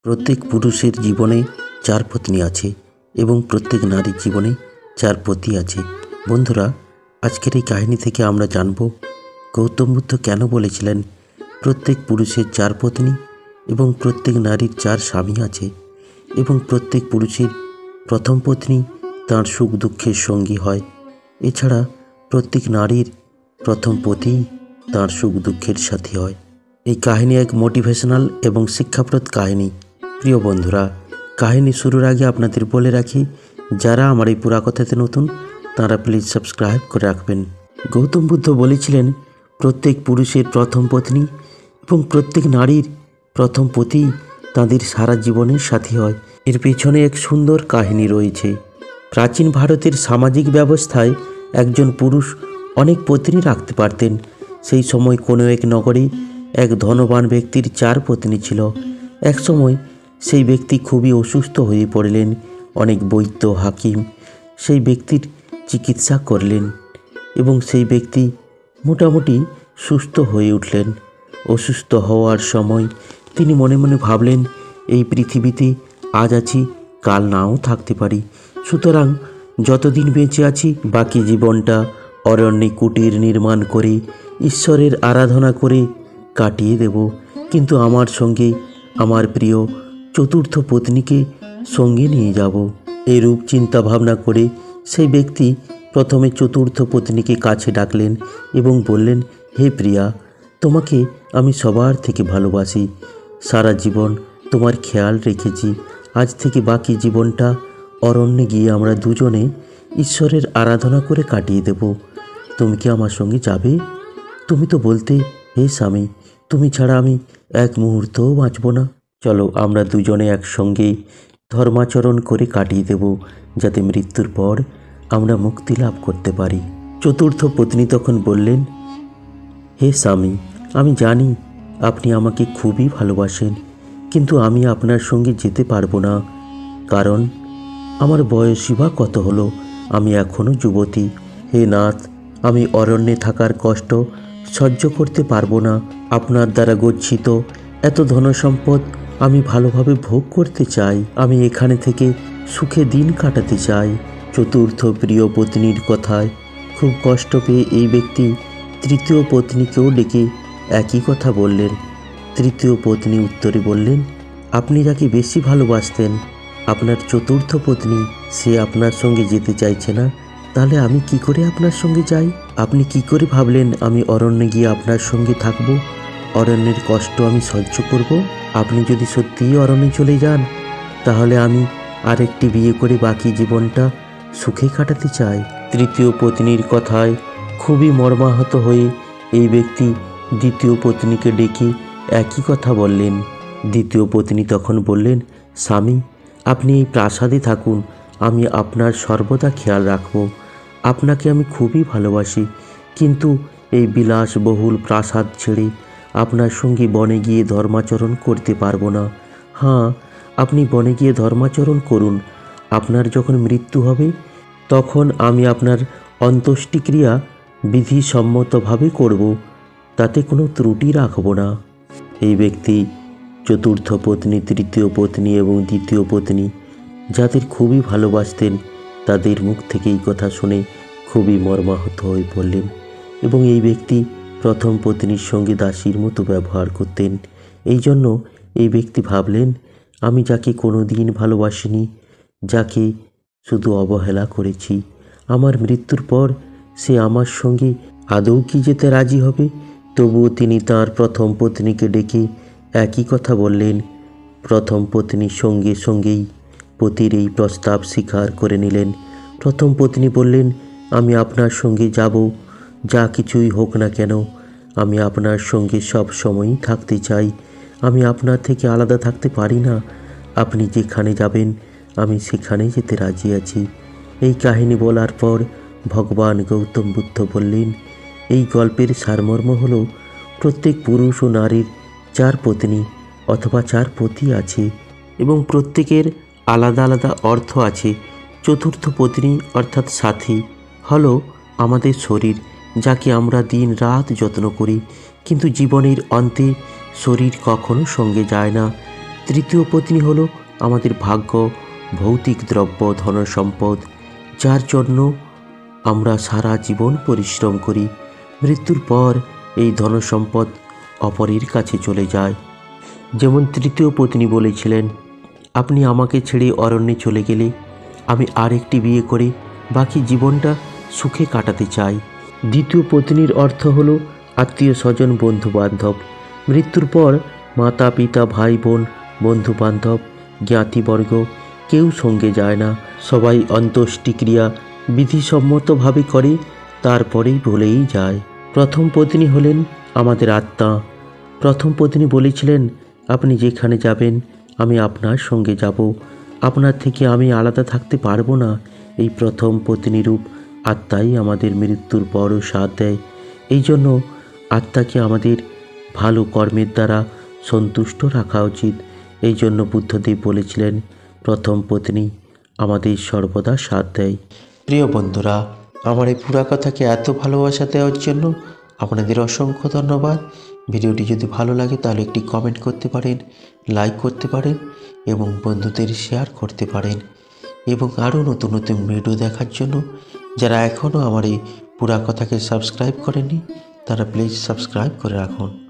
প্রত্যেক পুরুষের জীবনে চার পত্নী আছে এবং প্রত্যেক নারীর জীবনে চার পতি আছে। বন্ধুরা, আজকের এই কাহিনী থেকে আমরা জানব গৌতম বুদ্ধ কেন বলেছিলেন প্রত্যেক পুরুষের চার পত্নী এবং প্রত্যেক নারীর চার স্বামী আছে এবং প্রত্যেক পুরুষের প্রথম পত্নী তাঁর সুখ দুঃখের সঙ্গী হয়। এছাড়া প্রত্যেক নারীর প্রথম পতি তাঁর সুখ দুঃখের সাথী হয়। এই কাহিনী এক মোটিভেশনাল এবং শিক্ষাপ্রদ কাহিনী। প্রিয় বন্ধুরা, কাহিনী শুরুর আগে আপনাদের বলে রাখি, যারা আমার এই পুরা কথাতে নতুন তারা প্লিজ সাবস্ক্রাইব করে রাখবেন। গৌতম বুদ্ধ বলেছিলেন প্রত্যেক পুরুষের প্রথম পত্নী এবং প্রত্যেক নারীর প্রথম পতি তাদের সারা জীবনের সাথী হয়। এর পেছনে এক সুন্দর কাহিনী রয়েছে। প্রাচীন ভারতের সামাজিক ব্যবস্থায় একজন পুরুষ অনেক পত্নী রাখতে পারতেন। সেই সময় কোনো এক নগরে এক ধনবান ব্যক্তির চার পত্নী ছিল। এক সময় সেই ব্যক্তি খুবই অসুস্থ হয়ে পড়লেন। অনেক বৈদ্য হাকিম সেই ব্যক্তির চিকিৎসা করলেন এবং সেই ব্যক্তি মোটামুটি সুস্থ হয়ে উঠলেন। অসুস্থ হওয়ার সময় তিনি মনে মনে ভাবলেন, এই পৃথিবীতে আজ আছি, কাল নাও থাকতে পারি, সুতরাং যতদিন বেঁচে আছি বাকি জীবনটা অরণ্যে কুটির নির্মাণ করে ঈশ্বরের আরাধনা করে কাটিয়ে দেব। কিন্তু আমার সঙ্গে আমার প্রিয় চতুর্থ পত্নীকে সঙ্গে নিয়ে যাব। এই রূপ চিন্তা ভাবনা করে সেই ব্যক্তি প্রথমে চতুর্থ পত্নীকে কাছে ডাকলেন এবং বললেন, হে প্রিয়া, তোমাকে আমি সবার থেকে ভালোবাসি, সারা জীবন তোমার খেয়াল রেখেছি। আজ থেকে বাকি জীবনটা অরণ্যে গিয়ে আমরা দুজনে ঈশ্বরের আরাধনা করে কাটিয়ে দেব। তুমি কি আমার সঙ্গে যাবে? তুমি তো বলতে, হে স্বামী, তুমি ছাড়া আমি এক মুহূর্তও বাঁচব না। চলো আমরা দুজনে একসঙ্গে ধর্মাচরণ করে কাটিয়ে দেব, যাতে মৃত্যুর পর আমরা মুক্তি লাভ করতে পারি। চতুর্থ পত্নী তখন বললেন, হে স্বামী, আমি জানি আপনি আমাকে খুবই ভালোবাসেন, কিন্তু আমি আপনার সঙ্গে যেতে পারবো না, কারণ আমার বয়সই বা কত হলো, আমি এখনও যুবতী। হে নাথ, আমি অরণ্যে থাকার কষ্ট সহ্য করতে পারবো না। আপনার দ্বারা গচ্ছিত এত ধনসম্পদ আমি ভালোভাবে ভোগ করতে চাই। আমি এখানে থেকে সুখে দিন কাটাতে চাই। চতুর্থ প্রিয় পত্নীর কথায় খুব কষ্ট পেয়ে এই ব্যক্তি তৃতীয় পত্নীকেও ডেকে একই কথা বললেন। তৃতীয় পত্নী উত্তরে বললেন, আপনি যাকে বেশি ভালোবাসতেন, আপনার চতুর্থ পত্নী, সে আপনার সঙ্গে যেতে চাইছে না, তাহলে আমি কি করে আপনার সঙ্গে যাই? আপনি কি করে ভাবলেন আমি অরণ্যে গিয়ে আপনার সঙ্গে থাকব? অরণ্যের কষ্ট আমি সহ্য করব? আপনি যদি সত্যিই অরণ্যে চলে যান, তাহলে আমি আরেকটি বিয়ে করে বাকি জীবনটা সুখে কাটাতে চাই। তৃতীয় পত্নীর কথায় খুবই মর্মাহত হয়ে এই ব্যক্তি দ্বিতীয় পত্নীকে ডেকে একই কথা বললেন। দ্বিতীয় পত্নী তখন বললেন, স্বামী, আপনি এই প্রাসাদে থাকুন, আমি আপনার সর্বদা খেয়াল রাখব। আপনাকে আমি খুবই ভালোবাসি, কিন্তু এই বিলাসবহুল প্রাসাদ ছেড়ে আপনার সঙ্গে বনে গিয়ে ধর্মাচরণ করতে পারবো না। হ্যাঁ, আপনি বনে গিয়ে ধর্মাচরণ করুন, আপনার যখন মৃত্যু হবে তখন আমি আপনার অন্ত্যেষ্টিক্রিয়া বিধিসম্মতভাবে করব, তাতে কোনো ত্রুটি রাখব না। এই ব্যক্তি চতুর্থ পত্নী, তৃতীয় পত্নী এবং দ্বিতীয় পত্নী যাদের খুবই ভালোবাসতেন, তাদের মুখ থেকে এই কথা শুনে খুবই মর্মাহত হয়ে পড়লেন এবং এই ব্যক্তি প্রথম পত্নীর সঙ্গে দাসীর মতো ব্যবহার করতেন। এই জন্য এই ব্যক্তি ভাবলেন, আমি যাকে কোনো দিন ভালোবাসিনি, যাকে শুধু অবহেলা করেছি, আমার মৃত্যুর পর সে আমার সঙ্গে আদৌ কি যেতে রাজি হবে? তবুও তিনি তাঁর প্রথম পত্নীকে ডেকে একই কথা বললেন। প্রথম পত্নীর সঙ্গে সঙ্গেই পতির এই প্রস্তাব স্বীকার করে নিলেন। প্রথম পত্নী বললেন, আমি আপনার সঙ্গে যাব, যা কিছুই হোক না কেন, আমি আপনার সঙ্গে সব সময়ই থাকতে চাই। আমি আপনার থেকে আলাদা থাকতে পারি না। আপনি যেখানে যাবেন আমি সেখানে যেতে রাজি আছি। এই কাহিনী বলার পর ভগবান গৌতম বুদ্ধ বললেন, এই গল্পের সারমর্ম হলো প্রত্যেক পুরুষ ও নারীর চার পত্নী অথবা চার পতি আছে এবং প্রত্যেকের আলাদা আলাদা অর্থ আছে। চতুর্থ পত্নী অর্থাৎ সাথী হলো আমাদের শরীর, যাকে আমরা দিন রাত যত্ন করি, কিন্তু জীবনের অন্তে শরীর কখনো সঙ্গে যায় না। তৃতীয় পত্নী হলো আমাদের ভাগ্য, ভৌতিক দ্রব্য, ধন সম্পদ, যার জন্য আমরা সারা জীবন পরিশ্রম করি। মৃত্যুর পর এই ধন সম্পদ অপরের কাছে চলে যায়। যেমন তৃতীয় পত্নী বলেছিলেন, আপনি আমাকে ছেড়ে অরণ্যে চলে গেলে আমি আরেকটি বিয়ে করে বাকি জীবনটা সুখে কাটাতে চাই। দ্বিতীয় পত্নীর অর্থ হলো আত্মীয় স্বজন, বন্ধু বান্ধব। মৃত্যুর পর মাতা পিতা, ভাই বোন, বন্ধু বান্ধব, জ্ঞাতিবর্গ কেউ সঙ্গে যায় না। সবাই অন্ত্যেষ্টিক্রিয়া বিধিসম্মতভাবে করে, তারপরেই ভুলেই যায়। প্রথম পত্নী হলেন আমাদের আত্মা। প্রথম পত্নী বলেছিলেন, আপনি যেখানে যাবেন আমি আপনার সঙ্গে যাব, আপনার থেকে আমি আলাদা থাকতে পারবো না। এই প্রথম পত্নীরূপ আত্মাই আমাদের মৃত্যুর পরও সাথ দেয়। এই জন্য আত্মাকে আমাদের ভালো কর্মের দ্বারা সন্তুষ্ট রাখা উচিত। এই জন্য বুদ্ধদেব বলেছিলেন, প্রথম পত্নী আমাদের সর্বদা সাথ দেয়। প্রিয় বন্ধুরা, আমার এই পুরা কথাকে এত ভালোবাসা দেওয়ার জন্য আপনাদের অসংখ্য ধন্যবাদ। ভিডিওটি যদি ভালো লাগে তাহলে একটি কমেন্ট করতে পারেন, লাইক করতে পারেন এবং বন্ধুদের শেয়ার করতে পারেন। এবং আরও নতুন নতুন ভিডিও দেখার জন্য যারা এখনও আমার এই পুরা কথাকে সাবস্ক্রাইব করেননি তারা প্লিজ সাবস্ক্রাইব করে রাখুন।